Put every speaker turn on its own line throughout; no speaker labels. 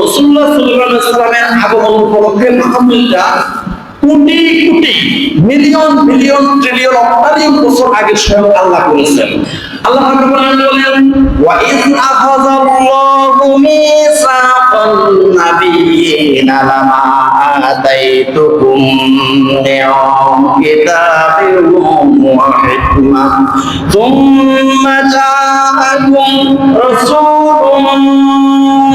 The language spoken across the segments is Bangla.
রাসূলুল্লাহ সাল্লাল্লাহু আলাইহি ওয়াসাল্লামের আগমন উপলক্ষে মাহফিলটা crore crore million billion trillion অত্যাধিক বছর আগে স্বয়ং আল্লাহ করেছেন। আল্লাহ পাক বলেন ওয়া ইয আখাযাল্লাহু মিসাকান নাবিয়্যিনা লামা আতাইতুকুম মিন কিতাবিন ওয়া হিকমাহ থুম্মা জাআকুম রাসূলুন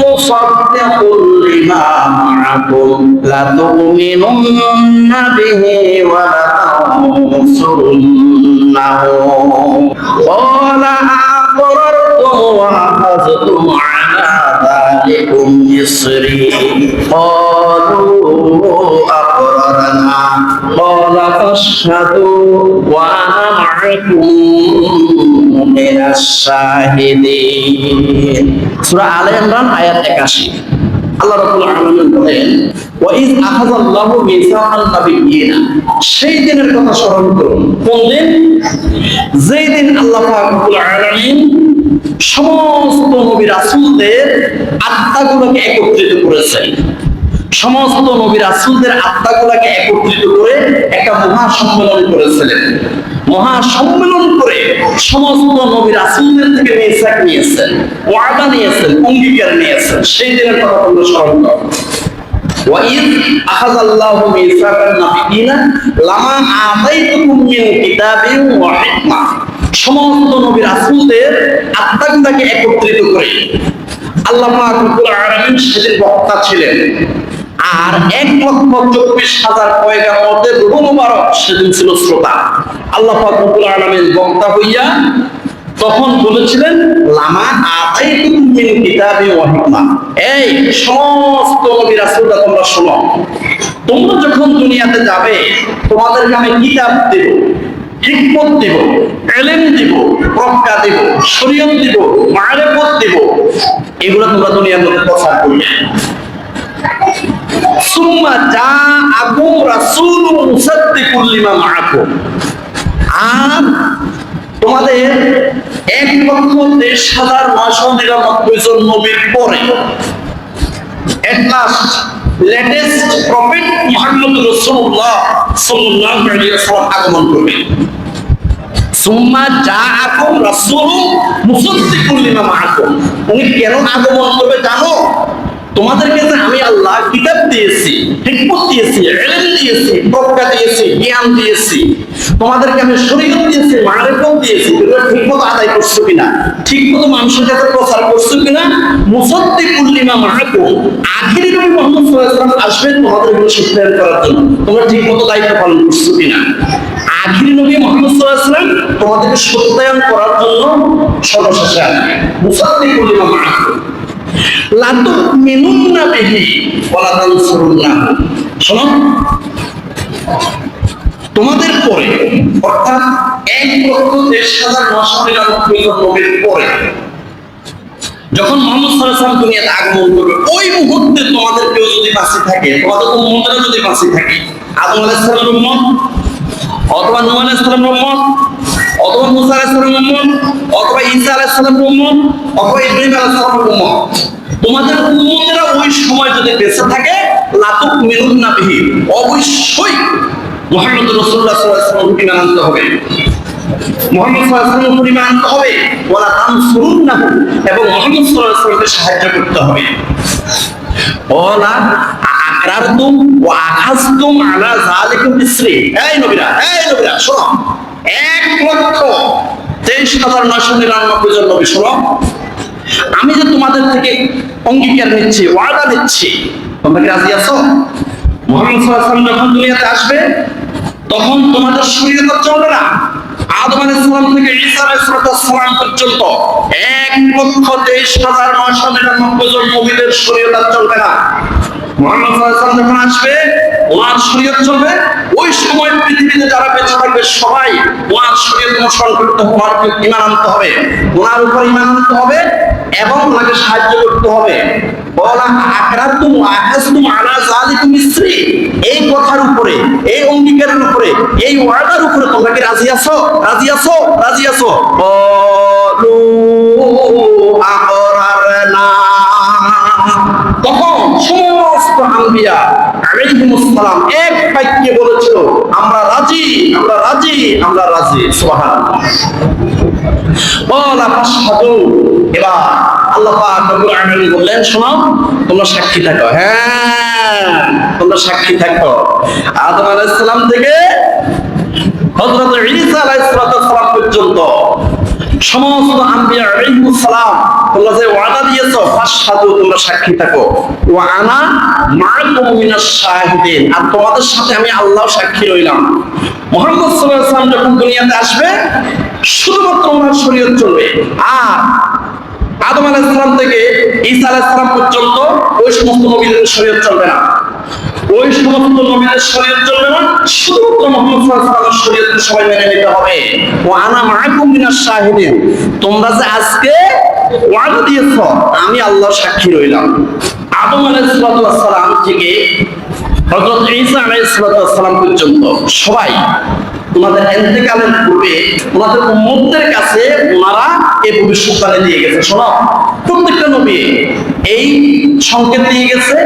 মুসাদ্দিকুল লিমা মা'আকুম লা তু'মিনুন্না বিহি ওয়া লা তানসুরুন্নাহু ক্বালা আ'aqrartum ওয়া আখাযতুম আলা যালিকুম ইসরি ক্বালু আ'aqrarna ক্বালা ফাশহাদু ওয়া আনা মা'আকুম মিনাশ শাহিদিন। সূরা আলে ইমরান আয়াত 81। আল্লাহ রাব্বুল আলামিন বলেন ওয়া ইয আখাযাল্লাহু মিসাকান নাবিয়্যিনা, সেই দিনের কথা স্মরণ করুন। কোন দিন? যেই দিন আল্লাহ পাক রব্বুল আলামিন সমস্ত নবী রাসূলদের আত্মাগুলোকে একত্রিত করেছেন। সমস্ত নবী রাসূলদের আত্মাগুলোকে একত্রিত করে একটা মহা সম্মেলন করেছিলেন। মহা সম্মেলন করে সমস্ত নবী রাসূলদের থেকে মিসাক নিয়েছেন, ওয়াদা নিয়েছেন, অঙ্গীকার নিয়েছেন। সেই দিনের কথা আমরা স্মরণ করব। ওয়া ইয আখাযাল্লাহু মিসাকান নাবিয়্যিনা লামা আতাইতুকুম মিন কিতাবিন ওয়া হিকমাহ, সমস্ত নবী রাসূলদের আত্মাগুলোকে একত্রিত করে আল্লাহ পাক রব্বুল আলামিন সেদিন বক্তা ছিলেন। আর 1,24,000 পয়গাম্বরদের রূহ মুবারক সেদিন ছিল শ্রোতা। আল্লাহ পাক রব্বুল আলামিন বক্তা হইয়া তখন বলেছিলেন লামা আতাইতুকুম মিন কিতাবিন ওয়া হিকমাহ, এই সমস্ত নবী রাসূলরা তোমরা শোনো, তোমরা যখন দুনিয়াতে যাবে তোমাদেরকে আমি কিতাব দেব, হিকমত দিব, ইলম দিব, প্রজ্ঞা দিব, শরীয়ত দিব, মারিফত দিব, এগুলো তোমরা দুনিয়ার মধ্যে প্রচার করবে। সুম্মা জাআকুম রাসূলুন মুসাদ্দিকুল লিমা মা'আকুম, আর তোমাদের 1,23,999 জন নবীর পরে at last latest prophet Muhammad রাসূলুল্লাহ সাল্লাল্লাহু আলাইহি ওয়াসাল্লাম আগমন করবেন। সুম্মা জাআকুম রাসূলুন মুসাদ্দিকুল লিমা মা'আকুম, উনি কেন আগমন করবে জানো? তোমাদেরকে যে আমি আল্লাহ কিতাব দিয়েছি, হিকমত দিয়েছি, ইলম দিয়েছি, প্রজ্ঞা দিয়েছি, জ্ঞান দিয়েছি, তোমাদেরকে আমি শরীয়ত দিয়েছি, মারিফত দিয়েছি, এগুলো ঠিকমতো আদায় করছো কিনা, ঠিকমতো মানুষের কাছে প্রচার করছো কিনা? মুসাদ্দিকুল লিমা মা'আকুম, আখিরি নবী মুহাম্মদ সাল্লাল্লাহু আলাইহি ওয়াসাল্লাম আসবেন তোমাদের এগুলো সত্যায়ন করার জন্য, তোমরা ঠিকমতো দায়িত্ব পালন করছো কিনা? আখিরি নবী মুহাম্মদ সাল্লাল্লাহু আলাইহি ওয়াসাল্লাম তোমাদেরকে সত্যায়ন করার জন্য সর্বশেষে আসবেন। মুসাদ্দিকুল লিমা মা'আকুম লা তু'মিনুন্না বিহি ওয়া লা তানসুরুন্নাহু, শোনো, তোমাদের পরে অর্থাৎ 1,23,999 জন নবীর পরে যখন মুহাম্মদ সাল্লাল্লাহু আলাইহি ওয়াসাল্লাম দুনিয়াতে আগমন করবে, ওই মুহূর্তে তোমাদের কেউ যদি বাঁচি থাকে, তোমাদের উম্মতরা যদি বাঁচি থাকে, আদম আলাইহিস সালামের উম্মত অথবা নূহ আলাইহিস সালামের উম্মত অথবা মুসা আলাইহিস সালামের উম্মত অথবা ঈসা আলাইহিস সালামের উম্মত অথবা ইব্রাহিম আলাইহিস সালামের উম্মত, তোমাদের উম্মতেরা ওই সময় যদি বেঁচে থাকে, লা তু'মিনুন্না বিহি, অবশ্যই মুহাম্মদ রাসূলুল্লাহ সাল্লাল্লাহু আলাইহি ওয়াসাল্লাম ঈমান আনতে হবে, মুহাম্মদ সাল্লাল্লাহু আলাইহি ওয়াসাল্লাম ঈমান আনতে হবে, ওয়া লা তানসুরুন্নাহু, এবং মুহাম্মদ সাল্লাল্লাহু আলাইহি ওয়াসাল্লামকে সাহায্য করতে হবে। ওয়ালা আকরারতুম ওয়া আখাযতুম আলা যালিকুম ইসরি, এই নবীরা শোনো, 1,23,999 জন নবী শোনো, আমি যে তোমাদের থেকে অঙ্গীকার নিচ্ছি, ওয়াদা নিচ্ছি, তোমরা কি রাজি আছো? মুহাম্মদ সাল্লাল্লাহু আলাইহি ওয়াসাল্লাম যখন দুনিয়াতে আসবে তখন তোমাদের শরীয়ত চলবে না। আদম আলাইহিস সালাম থেকে ঈসা আলাইহিস সালাম পর্যন্ত 1,23,999 জন নবীদের শরীয়ত চলবে না। মুহাম্মদ সাল্লাল্লাহু আলাইহি ওয়াসাল্লাম যখন আসবে ওনার শরীয়ত চলবে। ওই সময় পৃথিবীতে যারা বেঁচে থাকবে সবাই ওনার শরীয়ত অনুসরণ করতে হবে, ওনার ঈমান আনতে হবে, ওনার উপর ঈমান আনতে হবে এবং ওনাকে সাহায্য করতে হবে। বলা আকরাতুম আকাসতুম আলা যালিকুম ইসরি, এই কথার উপরে, এই অঙ্গীকারের উপরে, এই ওয়াদার উপরে তোমরা কি রাজি আছো? রাজি আছো? রাজি আছো? বলু আকরারনা। তখন আম্বিয়া আলাইহিমুস সালাম এক বাক্যে বলেছিল, আমরা রাজি, আমরা রাজি, আমরা রাজি। সুবহানাল্লাহ। বলা ফাশহাদু, এবার আল্লাহ পাক রব্বুল আলামিন বললেন, শোনো তোমরা সাক্ষী থাকো। হ্যাঁ, তোমরা সাক্ষী থাকো। আদম আলাইহিস সালাম থেকে হযরত ঈসা আলাইহিস সালাম পর্যন্ত সমস্ত আম্বিয়া আলাইহিমুস সালাম তোমরা যে ওয়াদা দিয়েছো, ফাশহাদু, তোমরা সাক্ষী থাকো। ওয়া আনা মাআকুম মিনাশ শাহিদিন, আর তোমাদের সাথে আমি আল্লাহ সাক্ষী রইলাম। মুহাম্মদ সাল্লাল্লাহু আলাইহি ওয়াসাল্লাম যখন দুনিয়াতে আসবে শুধুমাত্র ওনার শরীয়ত চলবে, আর আদম আলাইহিস সালাম থেকে ঈসা আলাইহিস সালাম পর্যন্ত ওই সমস্ত নবীদের শরীয়ত চলবে না, ওই সমস্ত নবীদের শরীয়ত চলবে না, শুধুমাত্র মুহাম্মদ সাল্লাল্লাহু আলাইহি ওয়াসাল্লামের শরীয়ত সবাই মেনে নিতে হবে। ওয়া আনা মাআকুম মিনাশ শাহিদিন, তোমরা যে আজকে ওয়াদা দিয়েছো আমি আল্লাহ সাক্ষী রইলাম। আদম আলাইহিস সালাম থেকে হযরত ঈসা আলাইহিস সালাম পর্যন্ত সবাই ওনাদের ইন্তেকালের পূর্বে ওনাদের উম্মতদের কাছে ওনারা এই ভবিষ্যৎবাণী দিয়ে গেছে। শোনো, প্রত্যেকটা নবী এই সংকেত দিয়ে গেছে,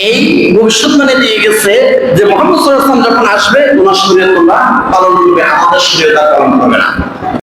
এই ভবিষ্যৎবাণী দিয়ে গেছে যে মুহাম্মদ সাল্লাল্লাহু আলাইহি ওয়াসাল্লাম যখন আসবে ওনার শরীয়ত তোমরা পালন করবে, আমাদের শরীয়ত পালন করবে না।